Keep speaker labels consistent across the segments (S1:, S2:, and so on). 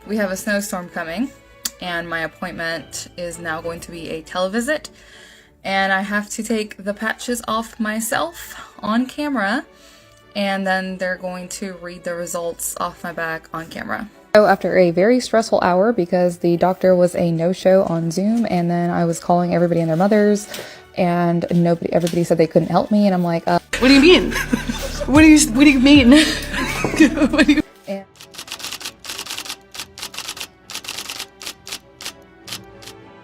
S1: we have a snowstorm coming, and my appointment is now going to be a televisit, and I have to take the patches off myself on camera, and then they're going to read the results off my back on camera. So after a very stressful hour, because the doctor was a no-show on Zoom, and then I was calling everybody and their mothers, and everybody said they couldn't help me, and I'm like,
S2: what do you mean? What do you mean? What do you...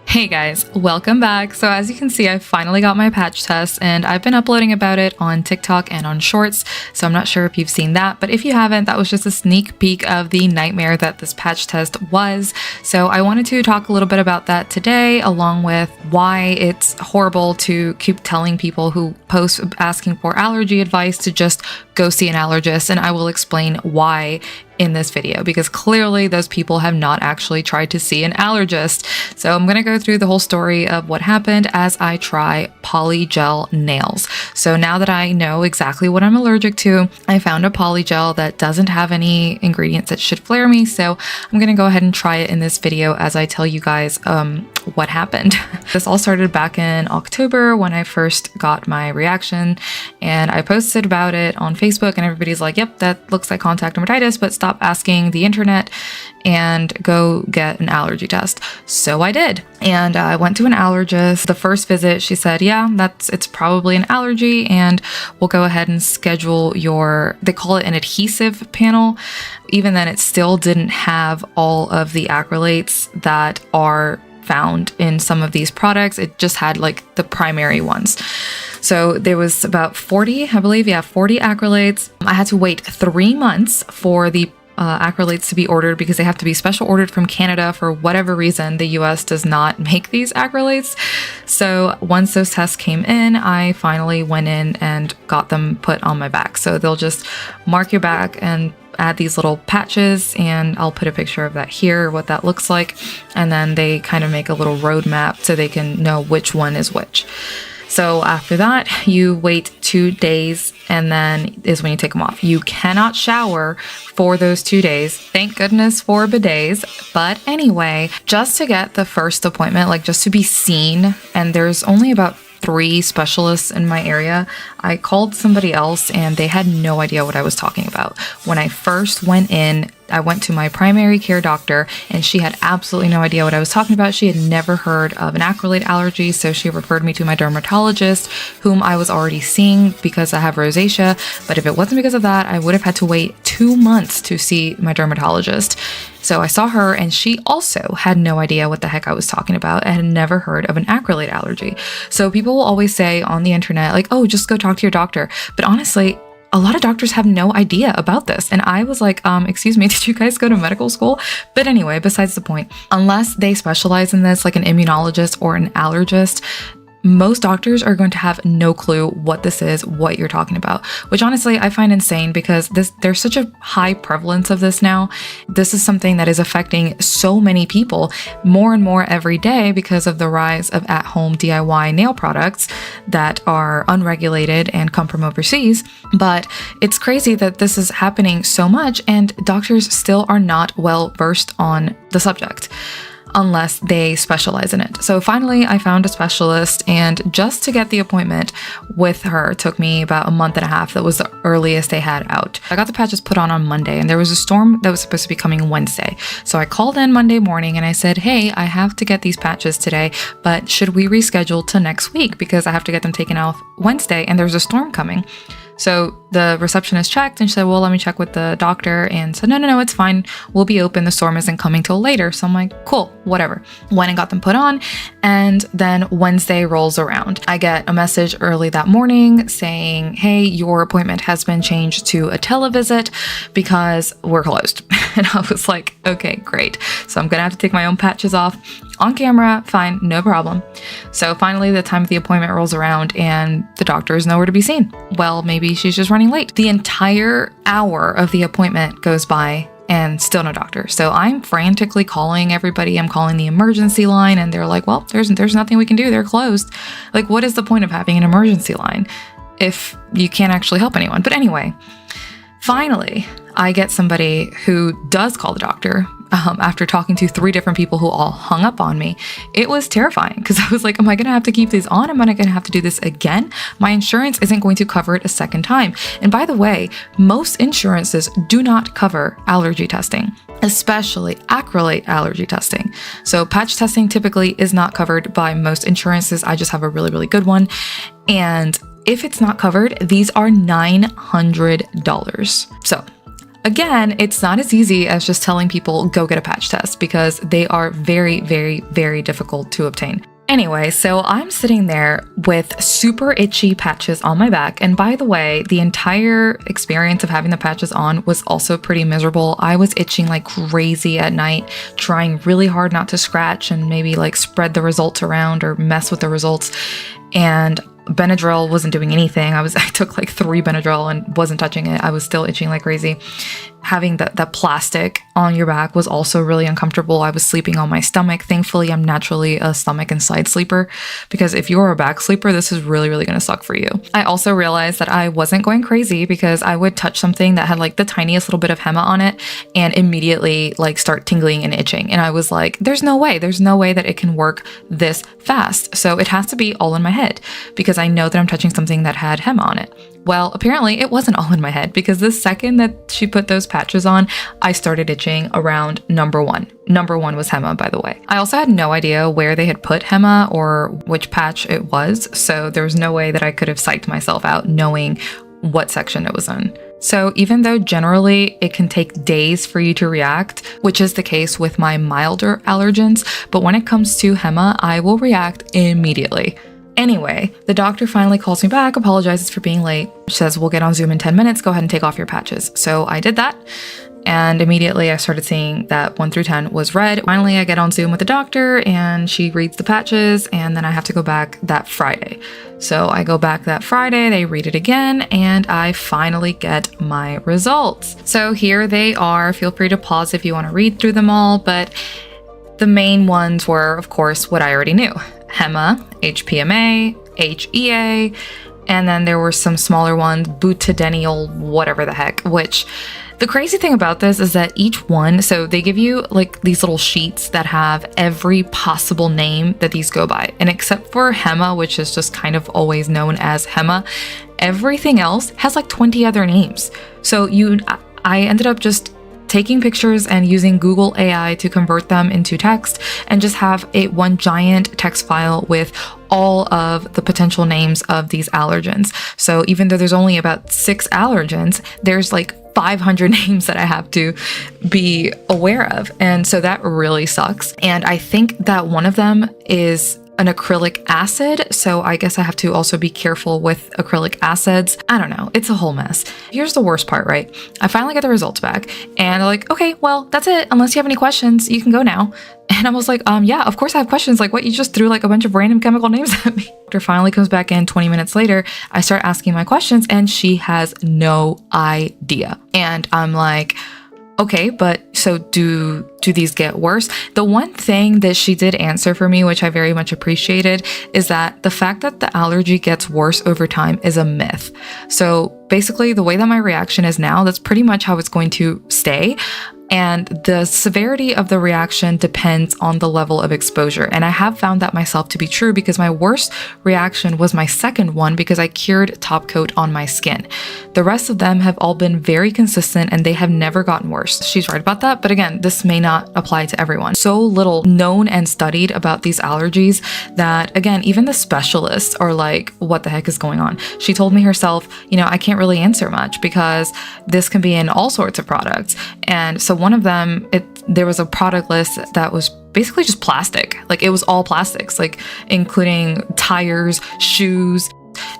S1: Hey guys, welcome back. So as you can see, I finally got my patch test, and I've been uploading about it on TikTok and on Shorts, so I'm not sure if you've seen that, but if you haven't, that was just a sneak peek of the nightmare that this patch test was. So I wanted to talk a little bit about that today, along with why it's horrible to keep telling people who post asking for allergy advice to just go see an allergist, and I will explain why in this video, because clearly those people have not actually tried to see an allergist. So I'm going to go through the whole story of what happened as I try Polygel nails. So now that I know exactly what I'm allergic to, I found a Polygel that doesn't have any ingredients that should flare me. So I'm going to go ahead and try it in this video as I tell you guys what happened. This all started back in October when I first got my reaction, and I posted about it on Facebook, and everybody's like, yep, that looks like contact dermatitis, but stop asking the internet and go get an allergy test. So I did, and I went to an allergist. The first visit, she said, yeah, it's probably an allergy, and we'll go ahead and schedule they call it an adhesive panel. Even then, it still didn't have all of the acrylates that are found in some of these products. It just had like the primary ones. So there was about 40, I believe, 40 acrylates. I had to wait 3 months for the acrylates to be ordered, because they have to be special ordered from Canada. For whatever reason, the US does not make these acrylates. So once those tests came in, I finally went in and got them put on my back. So they'll just mark your back and add these little patches, and I'll put a picture of that here, what that looks like. And then they kind of make a little roadmap so they can know which one is which. So after that, you wait 2 days, and then is when you take them off. You cannot shower for those 2 days. Thank goodness for bidets. But anyway, just to get the first appointment, like just to be seen, and there's only about 3 specialists in my area, I called somebody else and they had no idea what I was talking about. When I first went in, I went to my primary care doctor, and she had absolutely no idea what I was talking about. She had never heard of an acrylate allergy, so she referred me to my dermatologist, whom I was already seeing because I have rosacea. But if it wasn't because of that, I would have had to wait 2 months to see my dermatologist. So I saw her, and she also had no idea what the heck I was talking about and had never heard of an acrylate allergy. So people will always say on the internet, like, oh, just go talk to your doctor. But honestly, a lot of doctors have no idea about this. And I was like, excuse me, did you guys go to medical school? But anyway, besides the point, unless they specialize in this, like an immunologist or an allergist, most doctors are going to have no clue what this is, what you're talking about, which honestly I find insane, because there's such a high prevalence of this now. This is something that is affecting so many people more and more every day because of the rise of at-home DIY nail products that are unregulated and come from overseas. But it's crazy that this is happening so much, and doctors still are not well versed on the subject, unless they specialize in it. So finally, I found a specialist, and just to get the appointment with her took me about a month and a half. That was the earliest they had out. I got the patches put on Monday, and there was a storm that was supposed to be coming Wednesday. So I called in Monday morning and I said, hey, I have to get these patches today, but should we reschedule to next week, because I have to get them taken off Wednesday and there's a storm coming. So the receptionist checked, and she said, well, let me check with the doctor, and said, no, it's fine. We'll be open. The storm isn't coming till later. So I'm like, cool, whatever. Went and got them put on, and then Wednesday rolls around. I get a message early that morning saying, hey, your appointment has been changed to a televisit because we're closed. And I was like, okay, great. So I'm gonna have to take my own patches off on camera. Fine, no problem. So finally the time of the appointment rolls around, and the doctor is nowhere to be seen. Well, maybe she's just running late. The entire hour of the appointment goes by and still no doctor. So I'm frantically calling everybody. I'm calling the emergency line, and they're like, well, there's nothing we can do. They're closed. Like, what is the point of having an emergency line if you can't actually help anyone? But anyway, finally, I get somebody who does call the doctor. after talking to 3 different people who all hung up on me. It was terrifying because I was like, am I going to have to keep these on? Am I going to have to do this again? My insurance isn't going to cover it a second time. And by the way, most insurances do not cover allergy testing, especially acrylate allergy testing. So patch testing typically is not covered by most insurances. I just have a really, really good one. And if it's not covered, these are $900. So again, it's not as easy as just telling people go get a patch test because they are very, very, very difficult to obtain. Anyway, so I'm sitting there with super itchy patches on my back. And by the way, the entire experience of having the patches on was also pretty miserable. I was itching like crazy at night, trying really hard not to scratch and maybe like spread the results around or mess with the results. And Benadryl wasn't doing anything. I took like 3 Benadryl and wasn't touching it. I was still itching like crazy. Having that plastic on your back was also really uncomfortable. I was sleeping on my stomach. Thankfully, I'm naturally a stomach and side sleeper because if you're a back sleeper, this is really, really going to suck for you. I also realized that I wasn't going crazy because I would touch something that had like the tiniest little bit of henna on it and immediately like start tingling and itching. And I was like, there's no way that it can work this fast. So it has to be all in my head because I know that I'm touching something that had henna on it. Well, apparently it wasn't all in my head because the second that she put those patches on, I started itching around number 1. Number 1 was henna, by the way. I also had no idea where they had put henna or which patch it was, so there was no way that I could have psyched myself out knowing what section it was in. So even though generally it can take days for you to react, which is the case with my milder allergens, but when it comes to henna, I will react immediately. Anyway, the doctor finally calls me back, apologizes for being late. She says, we'll get on Zoom in 10 minutes. Go ahead and take off your patches. So I did that. And immediately I started seeing that 1 through 10 was red. Finally, I get on Zoom with the doctor and she reads the patches and then I have to go back that Friday. So I go back that Friday, they read it again, and I finally get my results. So here they are. Feel free to pause if you want to read through them all, but the main ones were, of course, what I already knew. HEMA, HPMA, HEA, and then there were some smaller ones, butadienol, whatever the heck, which the crazy thing about this is that each one, so they give you like these little sheets that have every possible name that these go by. And except for HEMA, which is just kind of always known as HEMA, everything else has like 20 other names. So I ended up just taking pictures and using Google AI to convert them into text and just have one giant text file with all of the potential names of these allergens. So even though there's only about 6 allergens, there's like 500 names that I have to be aware of. And so that really sucks. And I think that one of them is an acrylic acid. So I guess I have to also be careful with acrylic acids. I don't know. It's a whole mess. Here's the worst part, right? I finally get the results back and they're like, okay, well, that's it. Unless you have any questions, you can go now. And I was like, yeah, of course I have questions. Like what? You just threw like a bunch of random chemical names at me. Doctor finally comes back in 20 minutes later. I start asking my questions and she has no idea. And I'm like, okay, but so do these get worse? The one thing that she did answer for me, which I very much appreciated, is that the fact that the allergy gets worse over time is a myth. So basically the way that my reaction is now, that's pretty much how it's going to stay. And the severity of the reaction depends on the level of exposure. And I have found that myself to be true because my worst reaction was my second one because I cured top coat on my skin. The rest of them have all been very consistent and they have never gotten worse. She's right about that. But again, this may not apply to everyone. So little known and studied about these allergies that, again, even the specialists are like, what the heck is going on? She told me herself, I can't really answer much because this can be in all sorts of products. And so one of them, there was a product list that was basically just plastic. Like it was all plastics, like including tires, shoes.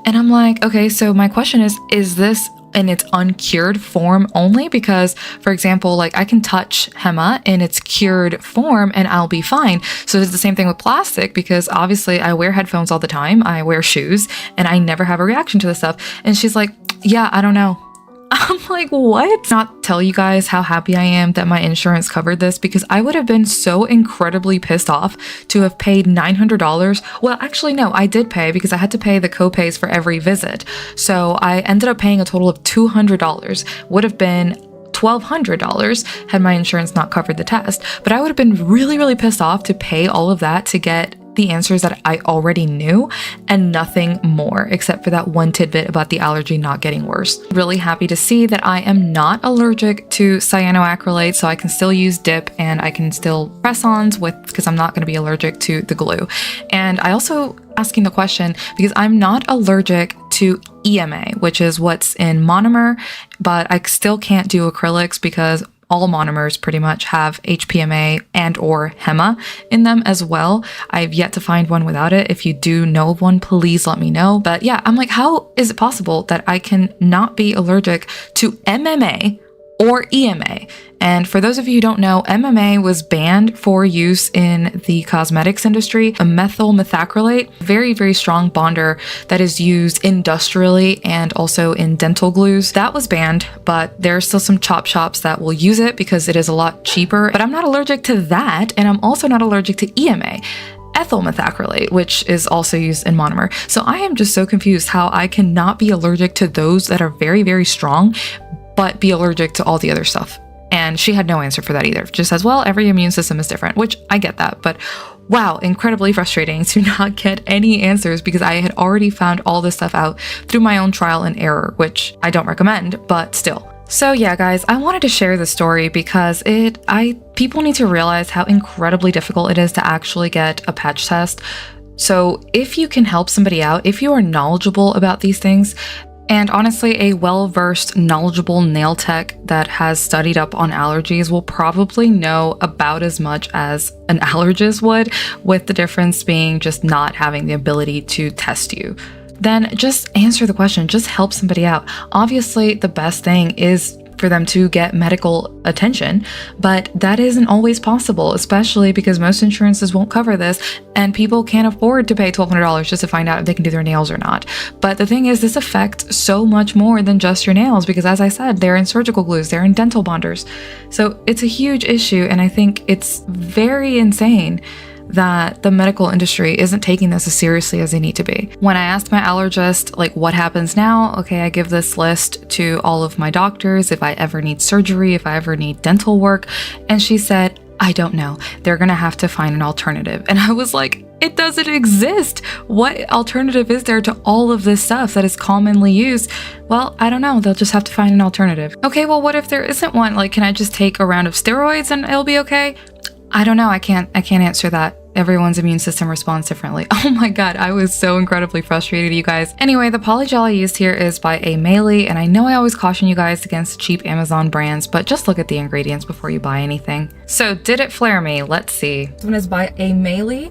S1: And I'm like, okay, so my question is this in its uncured form only? Because, for example, like I can touch HEMA in its cured form and I'll be fine. So it's the same thing with plastic because obviously I wear headphones all the time. I wear shoes and I never have a reaction to this stuff. And she's like, yeah, I don't know. I'm like, what? Not tell you guys how happy I am that my insurance covered this because I would have been so incredibly pissed off to have paid $900. Well, actually, no, I did pay because I had to pay the co-pays for every visit. So I ended up paying a total of $200, would have been $1,200 had my insurance not covered the test. But I would have been really, really pissed off to pay all of that to get the answers that I already knew and nothing more, except for that one tidbit about the allergy not getting worse. Really happy to see that I am not allergic to cyanoacrylate, so I can still use dip and I can still press-ons because I'm not going to be allergic to the glue. And I also asking the question because I'm not allergic to EMA, which is what's in monomer, but I still can't do acrylics because all monomers pretty much have HPMA and or HEMA in them as well. I've yet to find one without it. If you do know of one, please let me know. But yeah, I'm like, how is it possible that I can not be allergic to MMA or EMA? And for those of you who don't know, MMA was banned for use in the cosmetics industry. A methyl methacrylate, very, very strong bonder that is used industrially and also in dental glues. That was banned, but there are still some chop shops that will use it because it is a lot cheaper. But I'm not allergic to that, and I'm also not allergic to EMA. Ethyl methacrylate, which is also used in monomer. So I am just so confused how I cannot be allergic to those that are very, very strong, but be allergic to all the other stuff. And she had no answer for that either. Just as well, every immune system is different, which I get that. But wow, incredibly frustrating to not get any answers because I had already found all this stuff out through my own trial and error, which I don't recommend, but still. So yeah, guys, I wanted to share this story because people need to realize how incredibly difficult it is to actually get a patch test. So if you can help somebody out, if you are knowledgeable about these things, and honestly, a well-versed, knowledgeable nail tech that has studied up on allergies will probably know about as much as an allergist would, with the difference being just not having the ability to test you. Then just answer the question, just help somebody out. Obviously, the best thing is for them to get medical attention, but that isn't always possible, especially because most insurances won't cover this and people can't afford to pay $1,200 just to find out if they can do their nails or not. But the thing is, this affects so much more than just your nails because, as I said, they're in surgical glues, they're in dental bonders. So it's a huge issue, and I think it's very insane that the medical industry isn't taking this as seriously as they need to be. When I asked my allergist, like, what happens now? Okay, I give this list to all of my doctors if I ever need surgery, if I ever need dental work. And she said, I don't know. They're gonna have to find an alternative. And I was like, it doesn't exist. What alternative is there to all of this stuff that is commonly used? Well, I don't know. They'll just have to find an alternative. Okay, well, what if there isn't one? Like, can I just take a round of steroids and it'll be okay? I don't know. I can't answer that. Everyone's immune system responds differently. Oh my god, I was so incredibly frustrated, you guys. Anyway, the Polygel I used here is by Aimeili, and I know I always caution you guys against cheap Amazon brands, but just look at the ingredients before you buy anything. So, did it flare me? Let's see.
S2: This one is by Aimeili,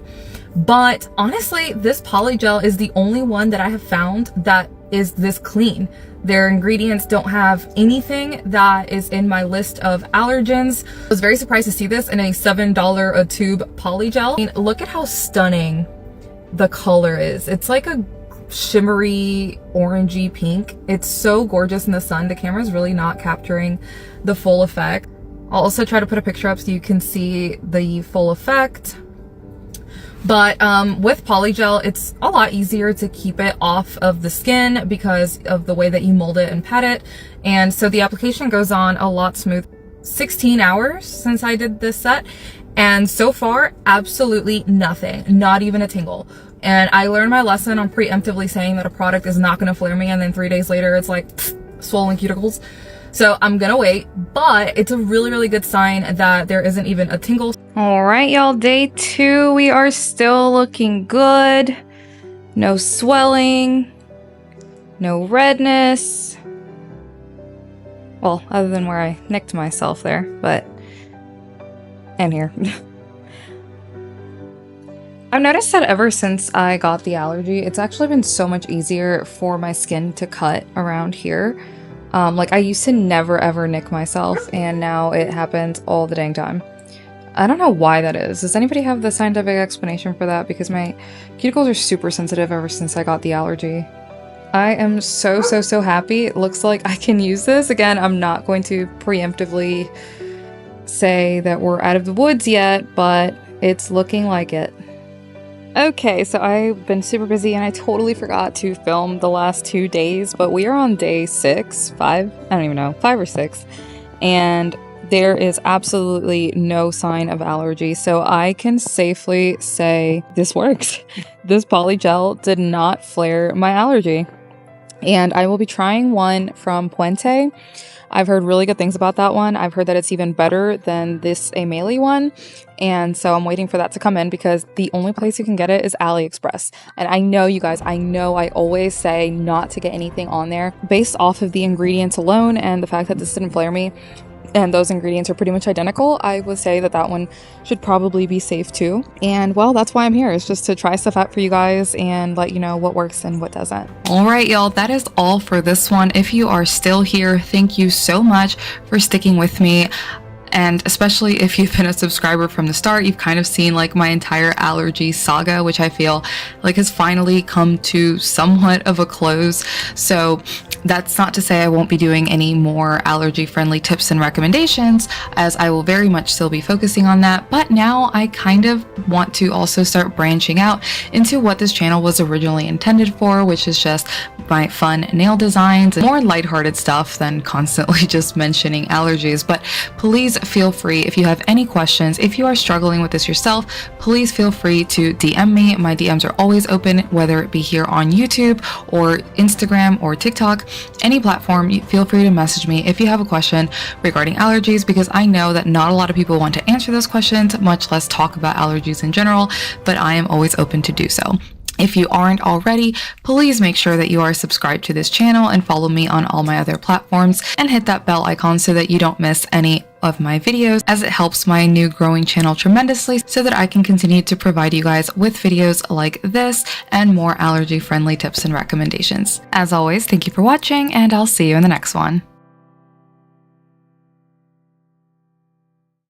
S2: but honestly, this Polygel is the only one that I have found that is this clean. Their ingredients don't have anything that is in my list of allergens. I was very surprised to see this in a $7 a tube Polygel. I mean, look at how stunning the color is. It's like a shimmery orangey pink. It's so gorgeous in the sun. The camera is really not capturing the full effect. I'll also try to put a picture up so you can see the full effect. But with Polygel, it's a lot easier to keep it off of the skin because of the way that you mold it and pat it. And so the application goes on a lot smooth. 16 hours since I did this set. And so far, absolutely nothing, not even a tingle. And I learned my lesson on preemptively saying that a product is not gonna flare me, and then 3 days later, it's like swollen cuticles. So I'm gonna wait, but it's a really, really good sign that there isn't even a tingle.
S1: All right, y'all, day 2, we are still looking good. No swelling, no redness. Well, other than where I nicked myself there, but, and here. I've noticed that ever since I got the allergy, it's actually been so much easier for my skin to cut around here. Like, I used to never ever nick myself, and now it happens all the dang time. I don't know why that is. Does anybody have the scientific explanation for that? Because my cuticles are super sensitive ever since I got the allergy. I am so happy. It looks like I can use this. Again, I'm not going to preemptively say that we're out of the woods yet, but it's looking like it. Okay, so I've been super busy and I totally forgot to film the last 2 days, but we are on day 6, 5, I don't even know, 5 or 6. and there is absolutely no sign of allergy. So I can safely say this works. This Polygel did not flare my allergy. And I will be trying one from Puente. I've heard really good things about that one. I've heard that it's even better than this Aimeili one. And so I'm waiting for that to come in because the only place you can get it is AliExpress. And I know, you guys, I always say not to get anything on there based off of the ingredients alone and the fact that this didn't flare me. And those ingredients are pretty much identical. I would say that that one should probably be safe too. And well, that's why I'm here, is just to try stuff out for you guys and let you know what works and what doesn't. All right, y'all, that is all for this one. If you are still here, thank you so much for sticking with me. And especially if you've been a subscriber from the start, you've kind of seen like my entire allergy saga, which I feel like has finally come to somewhat of a close. So that's not to say I won't be doing any more allergy friendly tips and recommendations, as I will very much still be focusing on that. But now I kind of want to also start branching out into what this channel was originally intended for, which is just my fun nail designs and more lighthearted stuff than constantly just mentioning allergies. But please feel free, if you have any questions, if you are struggling with this yourself, please feel free to DM me. My DMs are always open, whether it be here on YouTube or Instagram or TikTok, any platform. Feel free to message me if you have a question regarding allergies, because I know that not a lot of people want to answer those questions, much less talk about allergies in general, but I am always open to do so. If you aren't already, please make sure that you are subscribed to this channel and follow me on all my other platforms, and hit that bell icon so that you don't miss any of my videos, as it helps my new growing channel tremendously, so that I can continue to provide you guys with videos like this and more allergy friendly tips and recommendations. As always, thank you for watching, and I'll see you in the next one.